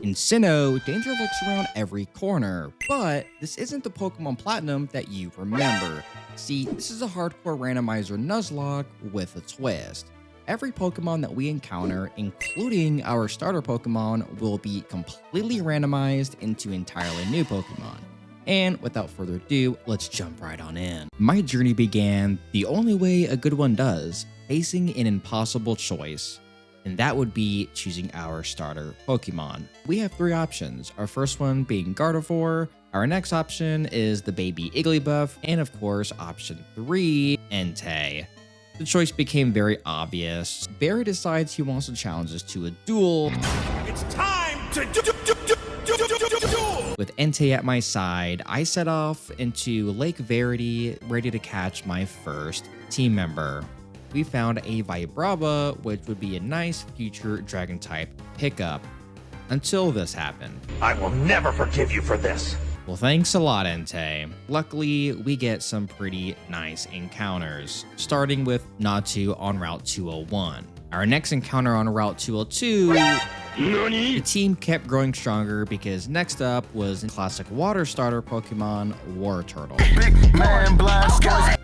In Sinnoh, danger lurks around every corner, but this isn't the Pokemon Platinum that you remember. See, this is a hardcore randomizer Nuzlocke with a twist. Every Pokemon that we encounter, including our starter Pokemon, will be completely randomized into entirely new Pokemon. And without further ado, let's jump right on in. My journey began the only way a good one does, facing an impossible choice. And that would be choosing our starter Pokemon. We have three options, our first one being Gardevoir, our next option is the baby Igglybuff, and of course option 3, Entei. The choice became very obvious. Barry decides he wants to challenge us to a duel. It's time to duel! With Entei at my side, I set off into Lake Verity, ready to catch my first team member. We found a Vibrava, which would be a nice future dragon type pickup. Until this happened. I will never forgive you for this. Well, thanks a lot, Entei. Luckily, we get some pretty nice encounters, starting with Natu on Route 201. Our next encounter on Route 202, the team kept growing stronger because next up was classic water starter Pokemon, Wartortle.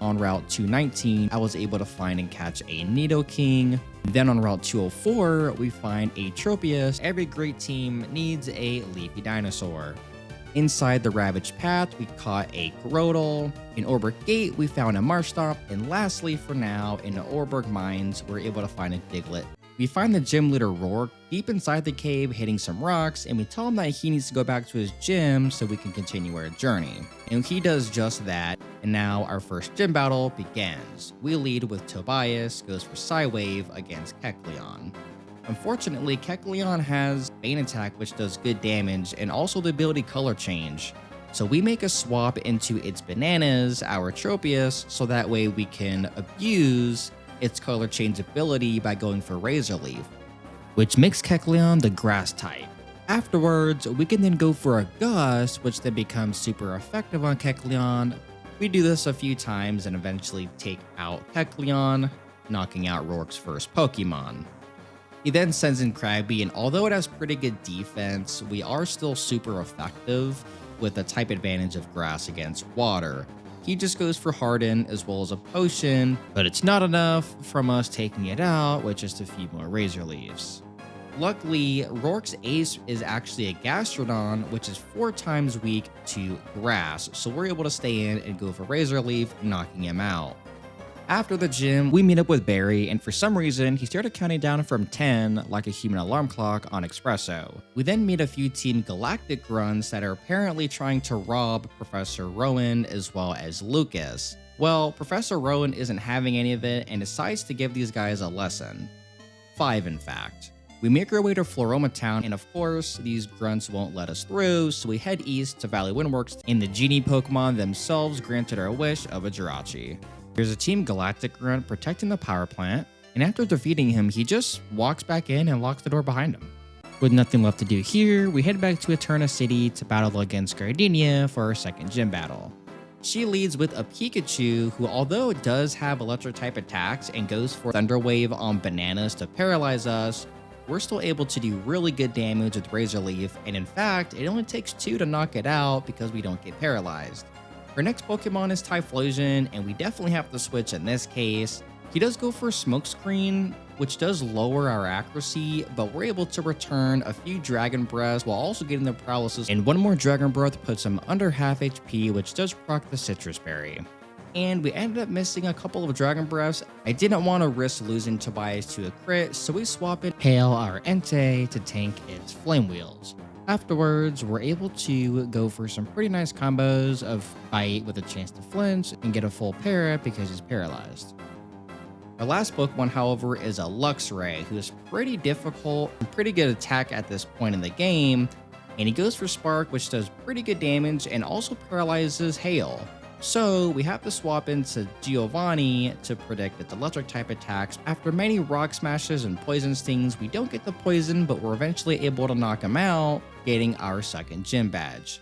On Route 219, I was able to find and catch a Nidoking. Then on Route 204, we find a Tropius. Every great team needs a leafy dinosaur. Inside the Ravaged Path, we caught a Grotle. In Orberg Gate, we found a Marshtomp. And lastly, for now, in the Orberg Mines, we're able to find a Diglett. We find the gym leader Rourke deep inside the cave hitting some rocks, and we tell him that he needs to go back to his gym so we can continue our journey. And he does just that, and now our first gym battle begins. We lead with Tobias, goes for Psywave against Kecleon. Unfortunately, Kecleon has Bane Attack, which does good damage, and also the ability Color Change. So we make a swap into its Bananas, our Tropius, so that way we can abuse its Color Change ability by going for Razor Leaf, which makes Kecleon the Grass type. Afterwards, we can then go for a Gust, which then becomes super effective on Kecleon. We do this a few times and eventually take out Kecleon, knocking out Rourke's first Pokemon. He then sends in Krabby, and although it has pretty good defense, we are still super effective with the type advantage of grass against water. He just goes for Harden as well as a potion, but it's not enough from us taking it out with just a few more Razor Leaves. Luckily, Rourke's ace is actually a Gastrodon, which is 4 times weak to grass, so we're able to stay in and go for Razor Leaf, knocking him out. After the gym, we meet up with Barry, and for some reason, he started counting down from 10 like a human alarm clock on Espresso. We then meet a few Team Galactic grunts that are apparently trying to rob Professor Rowan as well as Lucas. Well, Professor Rowan isn't having any of it and decides to give these guys a lesson. 5, in fact. We make our way to Floroma Town, and of course, these grunts won't let us through, so we head east to Valley Windworks, and the genie Pokemon themselves granted our wish of a Jirachi. There's a Team Galactic grunt protecting the power plant, and after defeating him, he just walks back in and locks the door behind him. With nothing left to do here, we head back to Eterna City to battle against Gardenia for our second gym battle. She leads with a Pikachu who, although it does have electric type attacks and goes for Thunder Wave on Bananas to paralyze us, we're still able to do really good damage with Razor Leaf, and in fact, it only takes 2 to knock it out because we don't get paralyzed. Our next Pokemon is Typhlosion, and we definitely have to switch in this case. He does go for Smokescreen, which does lower our accuracy, but we're able to return a few Dragon Breaths while also getting the Paralysis, and one more Dragon Breath puts him under half HP, which does proc the Citrus Berry. And we ended up missing a couple of Dragon Breaths. I didn't want to risk losing Tobias to a crit, so we swap in Hail our Entei to tank its Flame Wheels. Afterwards, we're able to go for some pretty nice combos of Bite with a chance to flinch and get a full para because he's paralyzed. Our last Pokemon, however, is a Luxray, who is pretty difficult and pretty good attack at this point in the game, and he goes for Spark, which does pretty good damage and also paralyzes Hail. So we have to swap into Giovanni to predict its electric type attacks. After many rock smashes and poison stings, we don't get the poison, but we're eventually able to knock him out, getting our second gym badge.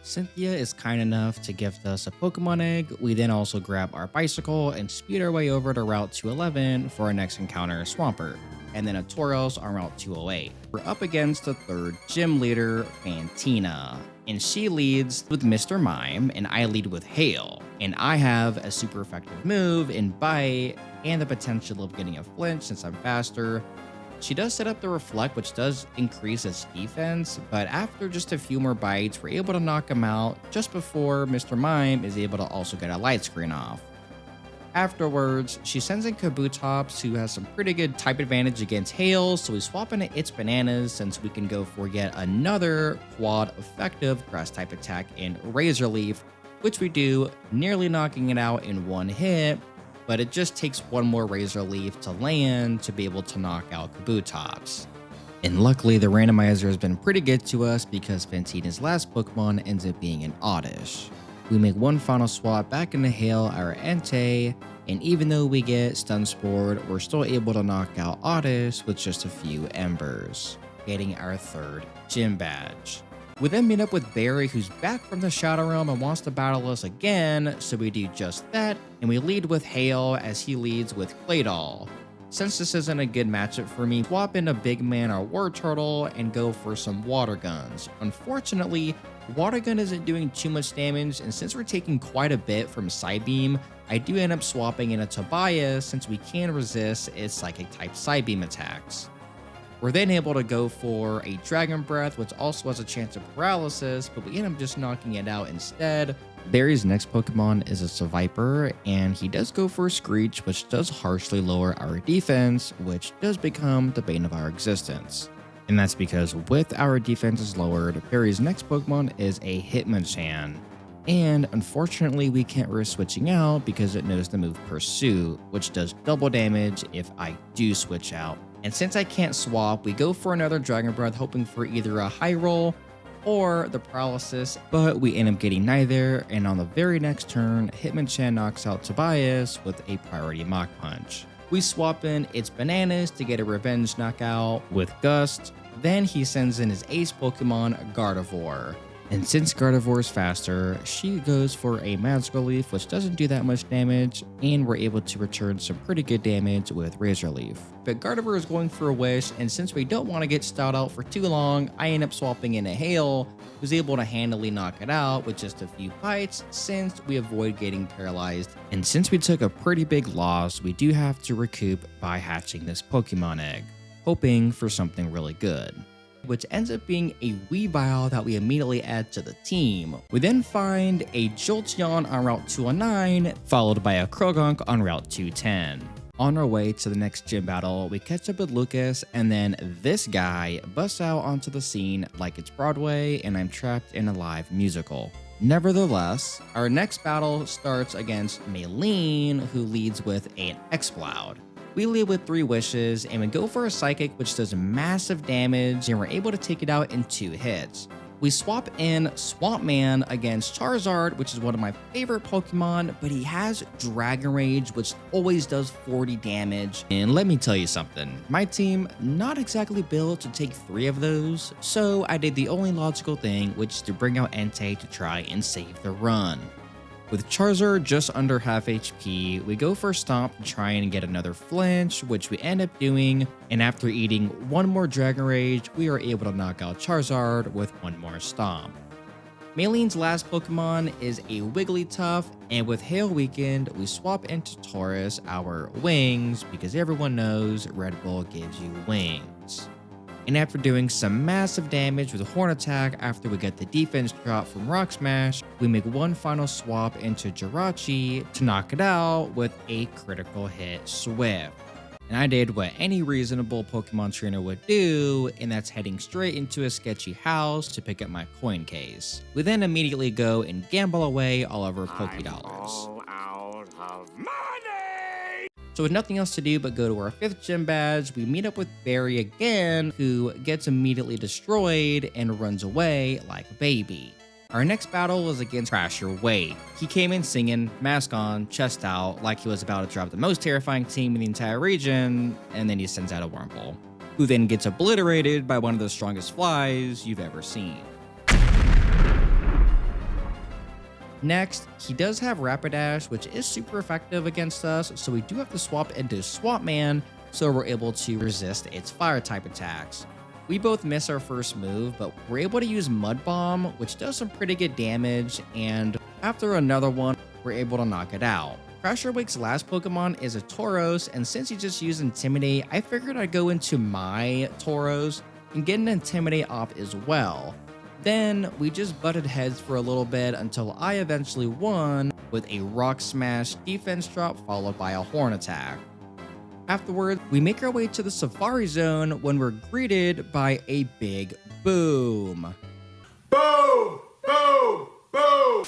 Cynthia is kind enough to gift us a Pokemon egg. We then also grab our bicycle and speed our way over to Route 211 for our next encounter, Swampert. and then a Tauros on Route 208. We're up against the third gym leader, Fantina, and she leads with Mr. Mime, and I lead with Hail. And I have a super effective move in Bite and the potential of getting a flinch since I'm faster. She does set up the Reflect, which does increase its defense, but after just a few more bites, we're able to knock him out just before Mr. Mime is able to also get a light screen off. Afterwards, she sends in Kabutops, who has some pretty good type advantage against Hail, so we swap into its Bananas since we can go for yet another quad effective grass type attack in Razor Leaf, which we do, nearly knocking it out in one hit, but it just takes one more Razor Leaf to land to be able to knock out Kabutops. And luckily, the randomizer has been pretty good to us because Fantina's last Pokemon ends up being an Oddish. We make one final swap back into Hail our Entei, and even though we get Stun Spored, we're still able to knock out Oddish with just a few Embers, getting our third gym badge. We then meet up with Barry, who's back from the Shadow Realm and wants to battle us again, so we do just that, and we lead with Hail as he leads with Claydol. Since this isn't a good matchup for me, swap in a Big Man or War Turtle and go for some Water Guns. Unfortunately, Water Gun isn't doing too much damage, and since we're taking quite a bit from Psybeam, I do end up swapping in a Tobias since we can resist its Psychic type Psybeam attacks. We're then able to go for a Dragon Breath, which also has a chance of paralysis, but we end up just knocking it out instead. Barry's next Pokemon is a Seviper, and he does go for a Screech, which does harshly lower our defense, which does become the bane of our existence. And that's because with our defenses lowered, Barry's next Pokemon is a Hitmonchan. And unfortunately, we can't risk switching out because it knows the move Pursuit, which does double damage if I do switch out. And since I can't swap, we go for another Dragon Breath, hoping for either a high roll or the paralysis, but we end up getting neither, and on the very next turn, Hitmonchan knocks out Tobias with a priority Mach Punch. We swap in its Bananas to get a revenge knockout with Gust, then he sends in his ace Pokemon, Gardevoir. And since Gardevoir is faster, she goes for a Magical Leaf, which doesn't do that much damage, and we're able to return some pretty good damage with Razor Leaf. But Gardevoir is going for a Wish, and since we don't want to get styled out for too long, I end up swapping in a Hail, who's able to handily knock it out with just a few bites since we avoid getting paralyzed. And since we took a pretty big loss, we do have to recoup by hatching this Pokemon egg, hoping for something really good, which ends up being a Weavile that we immediately add to the team. We then find a Jolteon on Route 209, followed by a Krogunk on Route 210. On our way to the next gym battle, we catch up with Lucas, and then this guy busts out onto the scene like it's Broadway and I'm trapped in a live musical. Nevertheless, our next battle starts against Maylene, who leads with an Exploud. We lead with 3 wishes, and we go for a Psychic, which does massive damage, and we're able to take it out in 2 hits. We swap in Swampman against Charizard, which is one of my favorite Pokemon, but he has Dragon Rage, which always does 40 damage. And let me tell you something, my team not exactly built to take 3 of those, so I did the only logical thing, which is to bring out Entei to try and save the run. With Charizard just under half HP, we go for Stomp to try and get another flinch, which we end up doing, and after eating 1 more Dragon Rage, we are able to knock out Charizard with 1 more Stomp. Maylene's last Pokemon is a Wigglytuff, and with Hail Weekend, we swap into Taurus our wings because everyone knows Red Bull gives you wings. And after doing some massive damage with a Horn Attack after we get the defense drop from Rock Smash, we make one final swap into Jirachi to knock it out with a critical hit Swift. And I did what any reasonable Pokemon trainer would do, and that's heading straight into a sketchy house to pick up my coin case. We then immediately go and gamble away all of our Pokédollars. Out of money! So with nothing else to do but go to our 5th gym badge, we meet up with Barry again, who gets immediately destroyed and runs away like a baby. Our next battle was against Crasher Wade. He came in singing, mask on, chest out, like he was about to drop the most terrifying team in the entire region, and then he sends out a Wurmple, who then gets obliterated by one of the strongest flies you've ever seen. Next, he does have Rapidash, which is super effective against us, so we do have to swap into Swampman so we're able to resist its fire type attacks. We both miss our first move, but we're able to use Mud Bomb, which does some pretty good damage, and after another one, we're able to knock it out. Crusher Wake's last Pokemon is a Tauros, and since he just used Intimidate, I figured I'd go into my Tauros and get an Intimidate off as well. Then we just butted heads for a little bit until I eventually won with a Rock Smash defense drop followed by a Horn attack. Afterwards, we make our way to the Safari Zone when we're greeted by a big boom. Boom! Boom! Boom!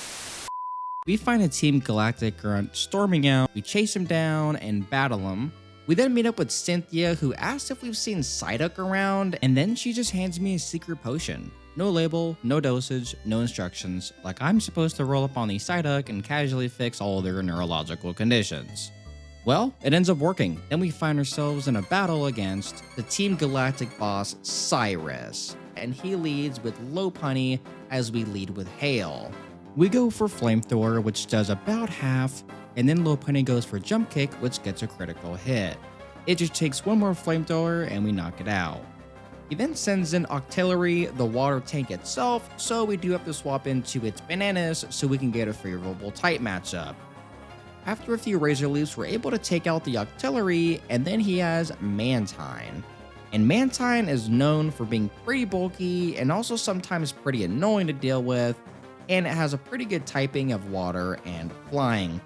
We find a Team Galactic Grunt storming out, we chase him down and battle him. We then meet up with Cynthia, who asks if we've seen Psyduck around, and then she just hands me a secret potion. No label, no dosage, no instructions, like I'm supposed to roll up on the Psyduck and casually fix all their neurological conditions. Well, it ends up working. Then we find ourselves in a battle against the Team Galactic boss, Cyrus, and he leads with Lopunny as we lead with Hail. We go for Flamethrower, which does about half, and then Lopunny goes for Jump Kick, which gets a critical hit. It just takes one more Flamethrower and we knock it out. He then sends in Octillery, the water tank itself, so we do have to swap into its bananas so we can get a favorable type matchup. After a few Razor Leafs, we're able to take out the Octillery, and then he has Mantine. And Mantine is known for being pretty bulky and also sometimes pretty annoying to deal with, and it has a pretty good typing of water and flying.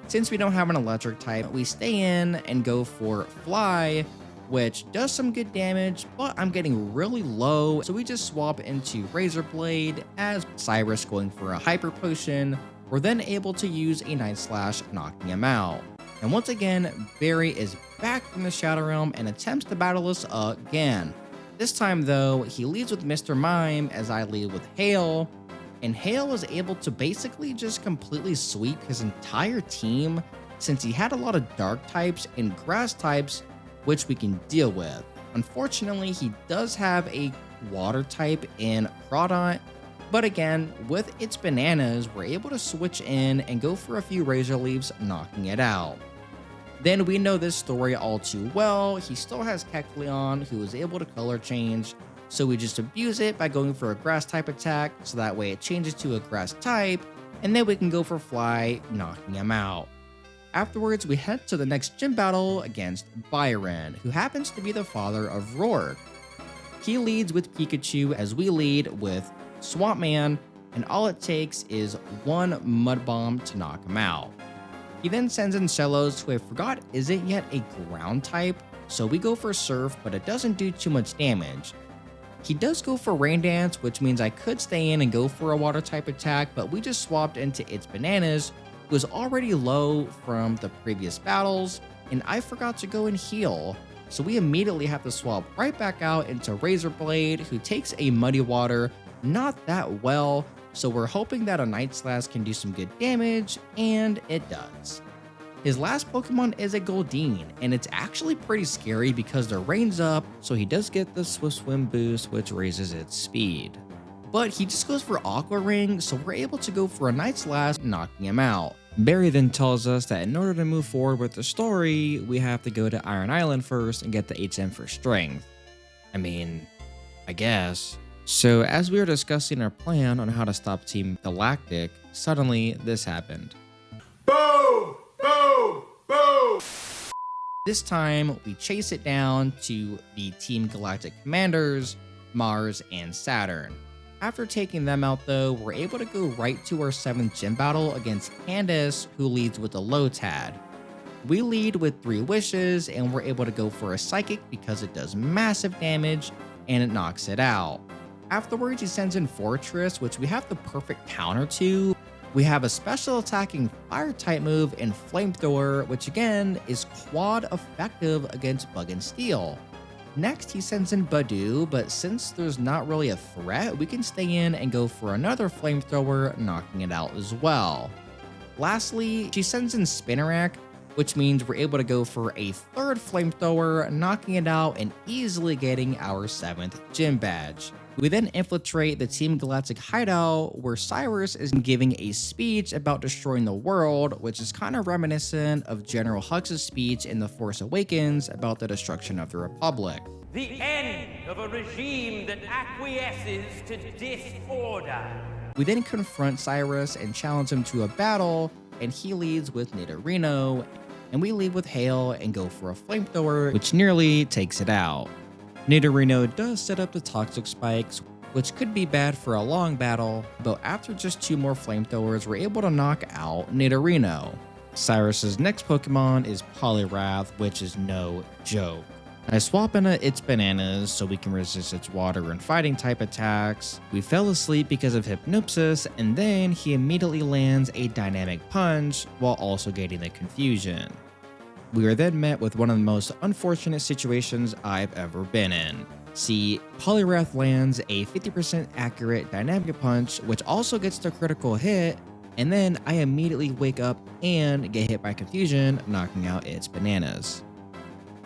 Since we don't have an electric type, we stay in and go for Fly, which does some good damage, but I'm getting really low, so we just swap into Razor Blade as Cyrus going for a Hyper Potion. We're then able to use a Night Slash, knocking him out. And once again, Barry is back from the Shadow Realm and attempts to battle us again. This time though, he leads with Mr. Mime as I lead with Hail, and Hail was able to basically just completely sweep his entire team since he had a lot of dark types and grass types which we can deal with. Unfortunately, he does have a water type in Crawdont, but again, with its bananas, we're able to switch in and go for a few Razor Leaves, knocking it out. Then we know this story all too well. He still has Kecleon, who is able to color change, so we just abuse it by going for a grass type attack, so that way it changes to a grass type, and then we can go for Fly, knocking him out. Afterwards, we head to the next gym battle against Byron, who happens to be the father of Rourke. He leads with Pikachu as we lead with Swamp Man, and all it takes is one Mud Bomb to knock him out. He then sends in Celos, who I forgot isn't yet a ground type, so we go for Surf, but it doesn't do too much damage. He does go for Rain Dance, which means I could stay in and go for a water type attack, but we just swapped into its bananas, who was already low from the previous battles, and I forgot to go and heal, so we immediately have to swap right back out into Razor Blade, who takes a Muddy Water not that well, so we're hoping that a Night Slash can do some good damage, and it does. His last Pokemon is a Goldeen, and it's actually pretty scary because the rain's up, so he does get the Swift Swim boost, which raises its speed. But he just goes for Aqua Ring, so we're able to go for a Night Slash, knocking him out. Barry then tells us that in order to move forward with the story, we have to go to Iron Island first and get the HM for Strength. I mean, I guess. So as we were discussing our plan on how to stop Team Galactic, suddenly this happened. Boom! Boom! Boom! This time, we chase it down to the Team Galactic commanders, Mars and Saturn. After taking them out though, we're able to go right to our 7th gym battle against Candace, who leads with a Lotad. We lead with 3 wishes, and we're able to go for a Psychic because it does massive damage, and it knocks it out. Afterwards, he sends in Fortress, which we have the perfect counter to. We have a special attacking fire type move in Flamethrower, which again is quad effective against Bug and Steel. Next, he sends in Badoo, but since there's not really a threat, we can stay in and go for another Flamethrower, knocking it out as well. Lastly, she sends in Spinnerack, which means we're able to go for a third flamethrower, knocking it out and easily getting our 7th gym badge. We then infiltrate the Team Galactic hideout, where Cyrus is giving a speech about destroying the world, which is kind of reminiscent of General Hux' speech in The Force Awakens about the destruction of the Republic. The end of a regime that acquiesces to disorder. We then confront Cyrus and challenge him to a battle, and he leads with Nidorino, and we lead with Hale and go for a flamethrower, which nearly takes it out. Nidorino does set up the toxic spikes, which could be bad for a long battle, but after just 2 more flamethrowers, we're able to knock out Nidorino. Cyrus's next Pokemon is Poliwrath, which is no joke. I swap in its bananas so we can resist its water and fighting type attacks. We fell asleep because of Hypnosis, and then he immediately lands a dynamic punch while also getting the confusion. We are then met with one of the most unfortunate situations I've ever been in. See, Poliwrath lands a 50% accurate dynamic punch, which also gets the critical hit, and then I immediately wake up and get hit by confusion, knocking out its bananas.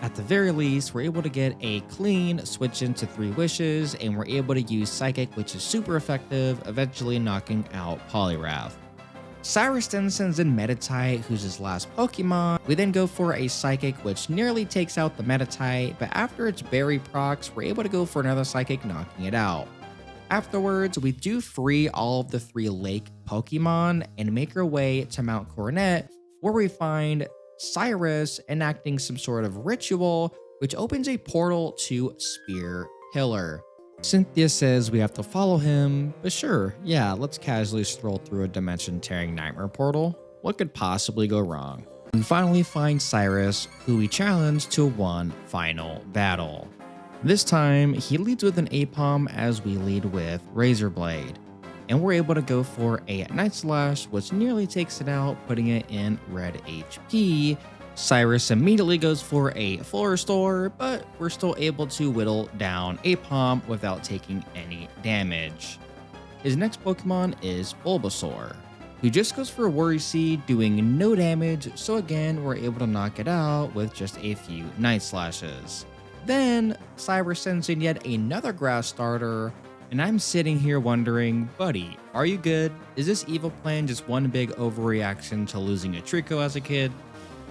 At the very least, we're able to get a clean switch into 3 wishes, and we're able to use Psychic, which is super effective, eventually knocking out Poliwrath. Cyrus then sends in Meditite, who's his last Pokemon. We then go for a Psychic, which nearly takes out the Meditite, but after its berry procs, we're able to go for another Psychic, knocking it out. Afterwards, we do free all of the 3 lake Pokemon and make our way to Mount Coronet, where we find Cyrus enacting some sort of ritual, which opens a portal to Spear Pillar. Cynthia says we have to follow him, but sure, yeah, let's casually stroll through a dimension-tearing nightmare portal. What could possibly go wrong? We finally find Cyrus, who we challenge to one final battle. This time, he leads with an Apom as we lead with Razor Blade, and we're able to go for a Night Slash, which nearly takes it out, putting it in red HP. Cyrus immediately goes for a full restore, but we're still able to whittle down Apom without taking any damage. His next Pokemon is Bulbasaur, who just goes for a Worry Seed, doing no damage, so again, we're able to knock it out with just a few Night Slashes. Then, Cyrus sends in yet another Grass starter, and I'm sitting here wondering, buddy, are you good? Is this evil plan just one big overreaction to losing a Trico as a kid?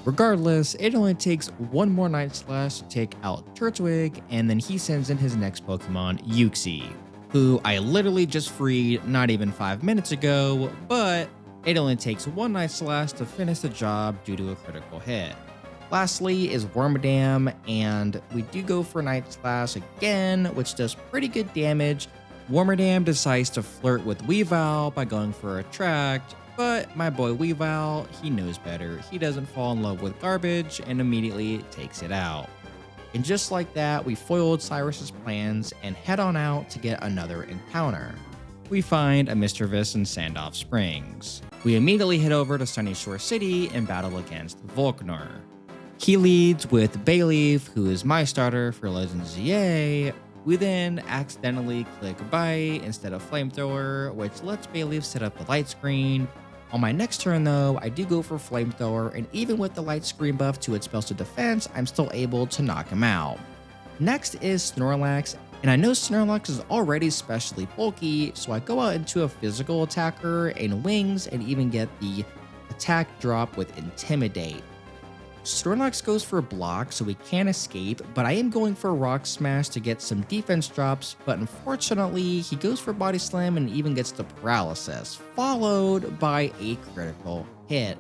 Regardless, it only takes one more Night Slash to take out Turtwig, and then he sends in his next Pokemon, Uxie, who I literally just freed not even 5 minutes ago, but it only takes one Night Slash to finish the job due to a critical hit. Lastly is Wormadam, and we do go for Night Slash again, which does pretty good damage. Wormadam decides to flirt with Weavile by going for Attract, but my boy Weavile, he knows better. He doesn't fall in love with garbage and immediately takes it out. And just like that, we foiled Cyrus's plans and head on out to get another encounter. We find a Mischievous in Sandoff Springs. We immediately head over to Sunny Shore City and battle against Volknur. He leads with Bayleaf, who is my starter for Legends ZA. We then accidentally click Bite instead of Flamethrower, which lets Bayleaf set up the light screen. On my next turn though, I do go for Flamethrower, and even with the light screen buff to its special defense, I'm still able to knock him out. Next is Snorlax, and I know Snorlax is already specially bulky, so I go out into a physical attacker and Wings and even get the attack drop with Intimidate. Snorlax goes for block so we can't escape, but I am going for Rock Smash to get some defense drops, but unfortunately he goes for Body Slam and even gets the paralysis, followed by a critical hit.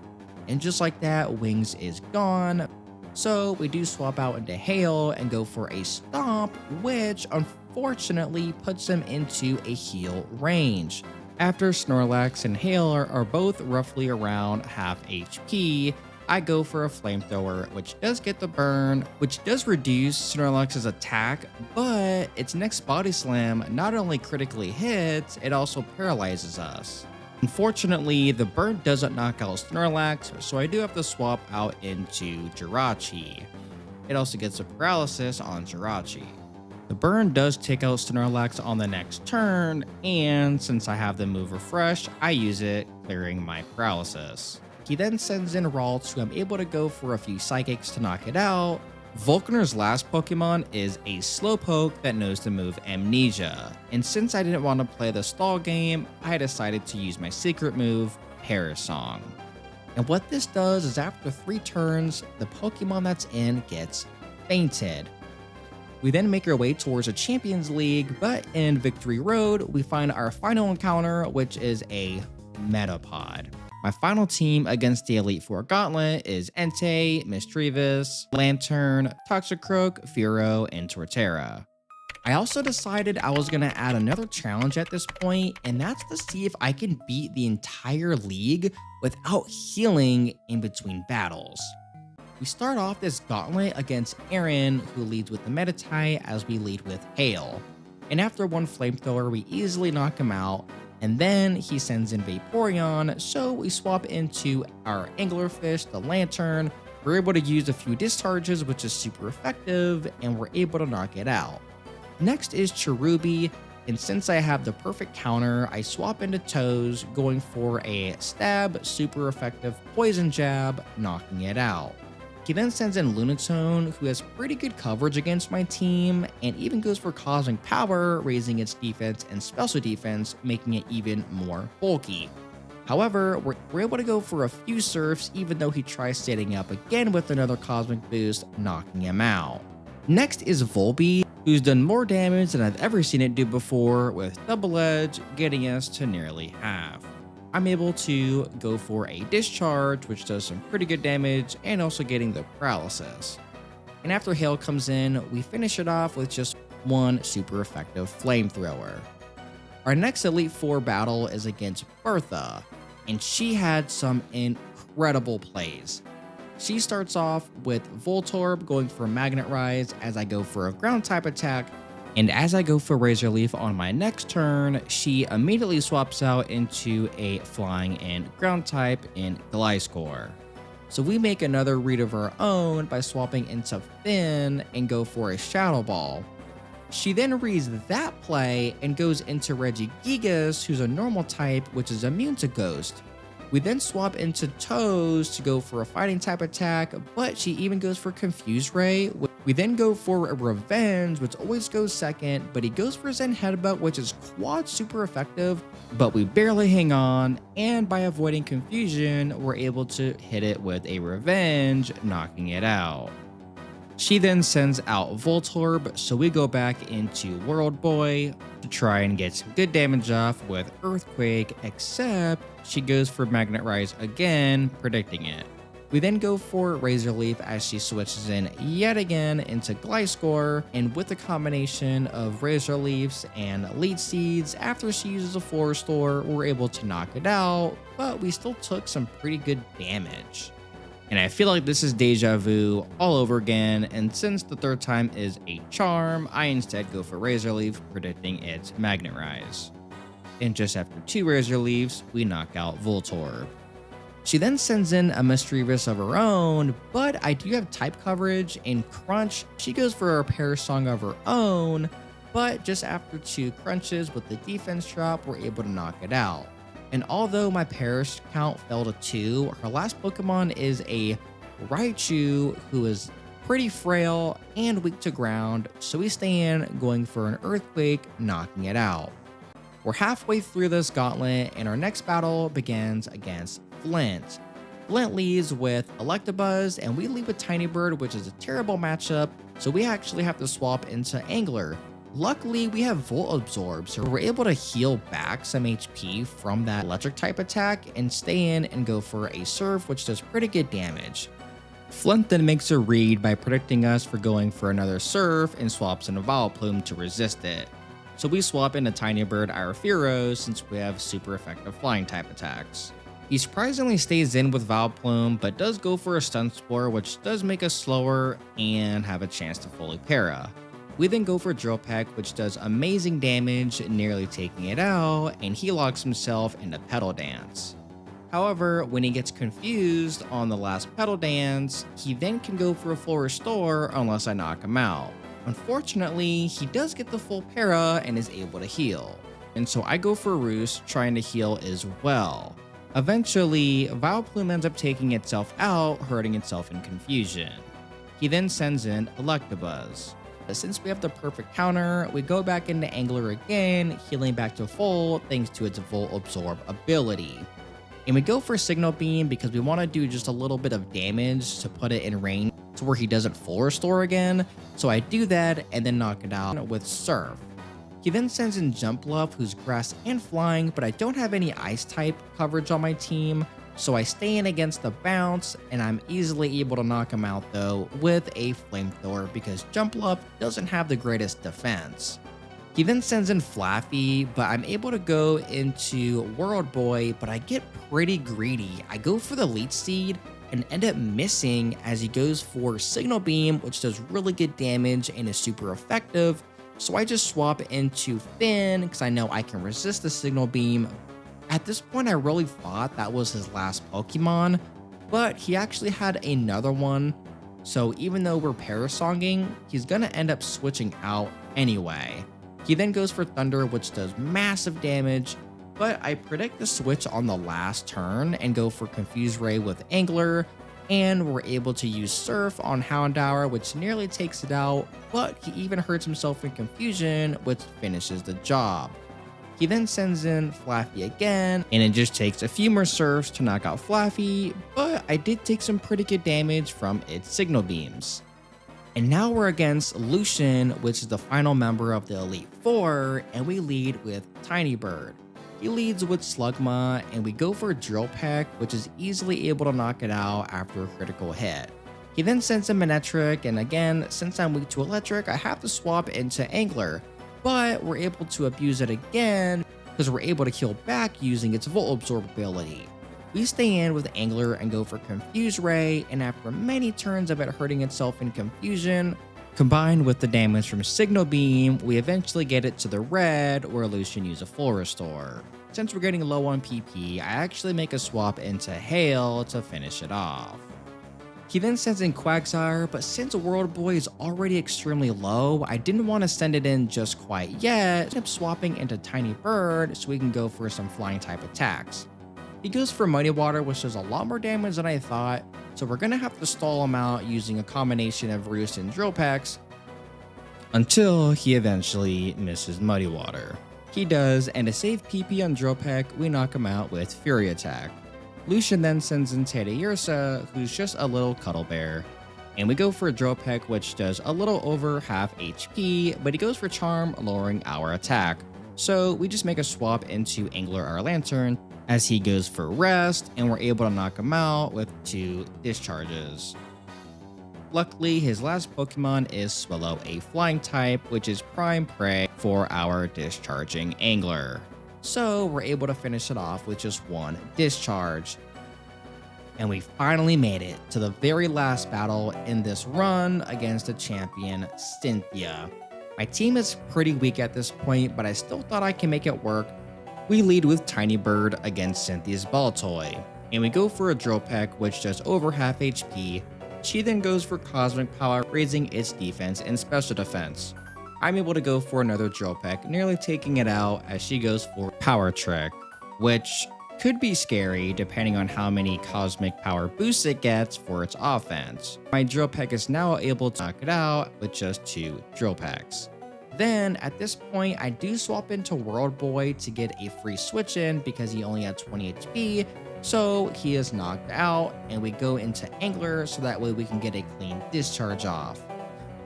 And just like that, Wings is gone. So we do swap out into Hail and go for a Stomp, which unfortunately puts him into a heal range. After Snorlax and Hail are both roughly around half HP, I go for a Flamethrower, which does get the burn, which does reduce Snorlax's attack, but its next Body Slam not only critically hits, it also paralyzes us. Unfortunately, the burn doesn't knock out Snorlax, so I do have to swap out into Jirachi. It also gets a paralysis on Jirachi. The burn does take out Snorlax on the next turn, and since I have the move Refresh, I use it, clearing my paralysis. He then sends in Ralts, who I'm able to go for a few Psychics to knock it out. Volkner's last Pokemon is a Slowpoke that knows the move Amnesia, and since I didn't want to play the stall game, I decided to use my secret move, Parasong. And what this does is after 3 turns, the Pokemon that's in gets fainted. We then make our way towards a Champions League, but in Victory Road, we find our final encounter, which is a Metapod. My final team against the Elite Four Gauntlet is Entei, Misdreavus, Lantern, Toxicroak, Fearow, and Torterra. I also decided I was going to add another challenge at this point, and that's to see if I can beat the entire league without healing in between battles. We start off this gauntlet against Aaron, who leads with the Meditite as we lead with Hail. And after one Flamethrower, we easily knock him out, and then he sends in Vaporeon, so we swap into our Anglerfish, the Lantern. We're able to use a few discharges, which is super effective, and we're able to knock it out. Next is Cherubi, and since I have the perfect counter, I swap into Toes, going for a Stab, super effective Poison Jab, knocking it out. He then sends in Lunatone, who has pretty good coverage against my team, and even goes for Cosmic Power, raising its defense and special defense, making it even more bulky. However, we're able to go for a few Surfs, even though he tries setting up again with another Cosmic Boost, knocking him out. Next is Volbeat, who's done more damage than I've ever seen it do before, with Double Edge getting us to nearly half. I'm able to go for a Discharge, which does some pretty good damage, and also getting the Paralysis. And after Hail comes in, we finish it off with just one super effective Flamethrower. Our next Elite Four battle is against Bertha, and she had some incredible plays. She starts off with Voltorb going for Magnet Rise as I go for a ground type attack, and as I go for Razor Leaf on my next turn, she immediately swaps out into a Flying and ground type in Gliscor. So we make another read of our own by swapping into Finn and go for a Shadow Ball. She then reads that play and goes into Regigigas, who's a normal type, which is immune to Ghost. We then swap into Toes to go for a fighting type attack, but she even goes for Confuse Ray. We then go for a Revenge, which always goes second, but he goes for Zen Headbutt, which is quad super effective, but we barely hang on, and by avoiding confusion, we're able to hit it with a Revenge, knocking it out. She then sends out Voltorb, so we go back into World Boy to try and get some good damage off with Earthquake, except she goes for Magnet Rise again, predicting it. We then go for Razor Leaf as she switches in yet again into Gliscor, and with a combination of Razor Leafs and Leech Seeds, after she uses a Forest Store, we're able to knock it out, but we still took some pretty good damage. And I feel like this is deja vu all over again, and since the third time is a charm, I instead go for Razor Leaf, predicting its Magnet Rise. And just after 2 Razor Leaves, we knock out Voltorb. She then sends in a Misdreavus of her own, but I do have type coverage. In Crunch, she goes for a Parasong of her own, but just after 2 crunches with the defense drop, we're able to knock it out. And although my Perish count fell to 2, her last Pokemon is a Raichu, who is pretty frail and weak to ground, so we stay in going for an Earthquake, knocking it out. We're halfway through this gauntlet, and our next battle begins against Flint. Flint leads with Electabuzz, and we lead with Tiny Bird, which is a terrible matchup, so we actually have to swap into Angler. Luckily, we have Volt Absorb, so we're able to heal back some HP from that electric type attack and stay in and go for a Surf, which does pretty good damage. Flint then makes a read by predicting us for going for another Surf and swaps in a Vileplume to resist it. So we swap into Tiny Bird our Fearow since we have super effective flying type attacks. He surprisingly stays in with Vileplume, but does go for a Stun Spore, which does make us slower and have a chance to fully para. We then go for Drill Peck, which does amazing damage, nearly taking it out, and he locks himself into Petal Dance. However, when he gets confused on the last Petal Dance, he then can go for a full Restore unless I knock him out. Unfortunately, he does get the full para and is able to heal. And so I go for Roost, trying to heal as well. Eventually, Vileplume ends up taking itself out, hurting itself in confusion. He then sends in Electabuzz. But since we have the perfect counter, we go back into Angler again, healing back to full thanks to its Volt Absorb ability. And we go for Signal Beam because we want to do just a little bit of damage to put it in range to where he doesn't full restore again. So I do that and then knock it out with Surf. He then sends in Jumpluff, who's grass and flying, but I don't have any ice type coverage on my team. So I stay in against the bounce, and I'm easily able to knock him out though with a flamethrower because Jumpluff doesn't have the greatest defense. He then sends in Flaffy, but I'm able to go into World Boy, but I get pretty greedy. I go for the Leech Seed and end up missing as he goes for Signal Beam, which does really good damage and is super effective. So I just swap into Finn because I know I can resist the Signal Beam. At this point, I really thought that was his last Pokemon, but he actually had another one. So even though we're parasonging, he's gonna end up switching out anyway. He then goes for Thunder, which does massive damage, but I predict the switch on the last turn and go for Confuse Ray with Angler, and we're able to use Surf on Houndour, which nearly takes it out, but he even hurts himself in Confusion, which finishes the job. He then sends in Flaffy again, and it just takes a few more Surfs to knock out Flaffy, but I did take some pretty good damage from its Signal Beams. And now we're against Lucian, which is the final member of the Elite Four, and we lead with Tiny Bird. He leads with Slugma, and we go for Drill Peck, which is easily able to knock it out after a critical hit. He then sends in Manectric, and again, since I'm weak to Electric, I have to swap into Angler, but we're able to abuse it again because we're able to kill back using its Volt Absorb ability. We stay in with Angler and go for Confuse Ray, and after many turns of it hurting itself in Confusion, combined with the damage from Signal Beam, we eventually get it to the red where Lucian uses a full restore. Since we're getting low on PP, I actually make a swap into Hail to finish it off. He then sends in Quagsire, but since World Boy is already extremely low, I didn't want to send it in just quite yet. I kept swapping into Tiny Bird so we can go for some flying type attacks. He goes for Muddy Water, which does a lot more damage than I thought, so we're going to have to stall him out using a combination of Roost and Drill Packs until he eventually misses Muddy Water. He does, and to save PP on Drill Peck, we knock him out with Fury Attack. Lucian then sends in Teddiursa, who's just a little cuddle bear, and we go for a Drill Peck, which does a little over half HP, but he goes for Charm, lowering our attack. So we just make a swap into Angler our Lantern as he goes for Rest, and we're able to knock him out with 2 discharges. Luckily, his last Pokemon is Swallow, a flying type, which is prime prey for our discharging Angler. So we're able to finish it off with just 1 discharge. And we finally made it to the very last battle in this run against the champion, Cynthia. My team is pretty weak at this point, but I still thought I can make it work. We lead with Tiny Bird against Cynthia's Baltoy, and we go for a Drill Peck, which does over half HP. She then goes for Cosmic Power, raising its defense and special defense. I'm able to go for another Drill Peck, nearly taking it out as she goes for Power Trick, which could be scary depending on how many Cosmic Power boosts it gets for its offense. My Drill Peck is now able to knock it out with just 2 Drill Pecks. Then, at this point, I do swap into World Boy to get a free switch in because he only had 20 HP, so he is knocked out, and we go into Angler so that way we can get a clean discharge off.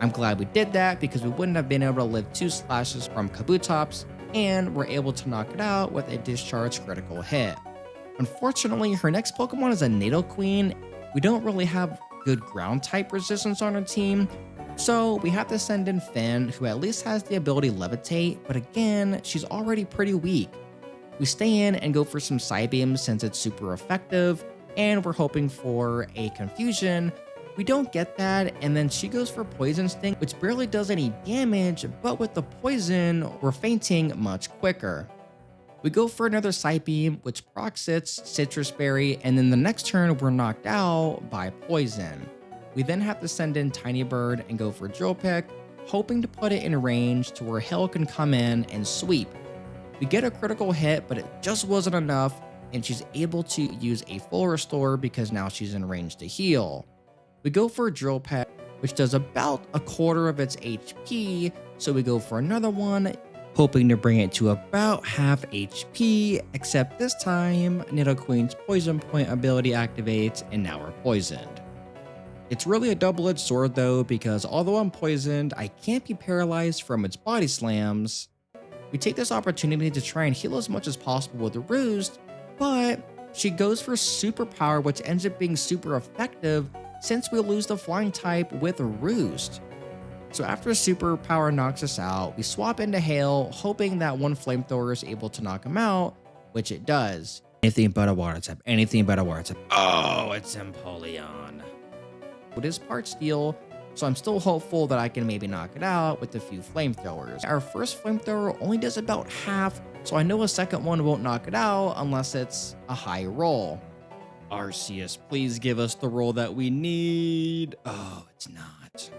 I'm glad we did that because we wouldn't have been able to live 2 slashes from Kabutops, and we're able to knock it out with a discharge critical hit. Unfortunately, her next Pokemon is a Nidoqueen. We don't really have good ground type resistance on our team, so we have to send in Finn, who at least has the ability Levitate, but again, she's already pretty weak. We stay in and go for some Psybeam since it's super effective, and we're hoping for a Confusion. We don't get that, and then she goes for Poison Sting, which barely does any damage, but with the poison, we're fainting much quicker. We go for another Psybeam, which procs its Citrus Berry, and then the next turn we're knocked out by Poison. We then have to send in Tiny Bird and go for Drill Peck, hoping to put it in range to where Hail can come in and sweep. We get a critical hit, but it just wasn't enough, and she's able to use a full restore because now she's in range to heal. We go for a drill peck, which does about a quarter of its HP, so we go for another one, hoping to bring it to about half HP, except this time, Nidoqueen's Poison Point ability activates, and now we're poisoned. It's really a double-edged sword though, because although I'm poisoned, I can't be paralyzed from its body slams. We take this opportunity to try and heal as much as possible with the Roost, but she goes for Superpower, which ends up being super effective since we lose the flying type with a Roost. So after Superpower knocks us out, we swap into Hail, hoping that one Flamethrower is able to knock him out, which it does. Anything but a water type, anything but a water type. Oh, it's Empoleon. It is part steel, so I'm still hopeful that I can maybe knock it out with a few flamethrowers. Our first flamethrower only does about half, so I know a second one won't knock it out unless it's a high roll. Arceus, please give us the roll that we need. Oh, it's not.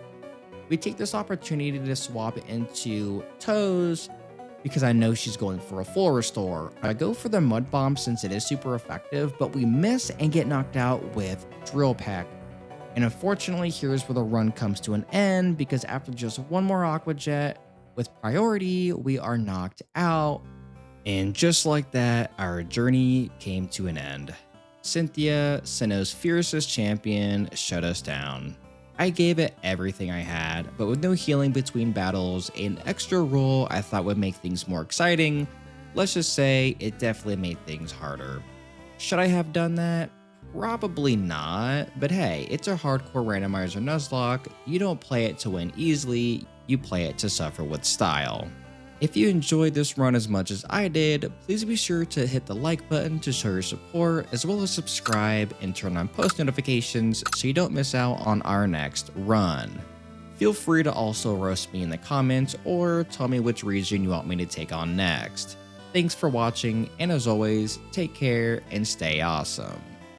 We take this opportunity to swap into Toes because I know she's going for a full restore. I go for the Mud Bomb since it is super effective, but we miss and get knocked out with Drill Peck. And unfortunately, here's where the run comes to an end because after just one more Aqua Jet with priority, we are knocked out. And just like that, our journey came to an end. Cynthia, Sinnoh's fiercest champion, shut us down. I gave it everything I had, but with no healing between battles, an extra roll I thought would make things more exciting. Let's just say it definitely made things harder. Should I have done that? Probably not, but hey, it's a hardcore randomizer Nuzlocke. You don't play it to win easily, you play it to suffer with style. If you enjoyed this run as much as I did, please be sure to hit the like button to show your support, as well as subscribe and turn on post notifications so you don't miss out on our next run. Feel free to also roast me in the comments or tell me which region you want me to take on next. Thanks for watching, and as always, take care and stay awesome.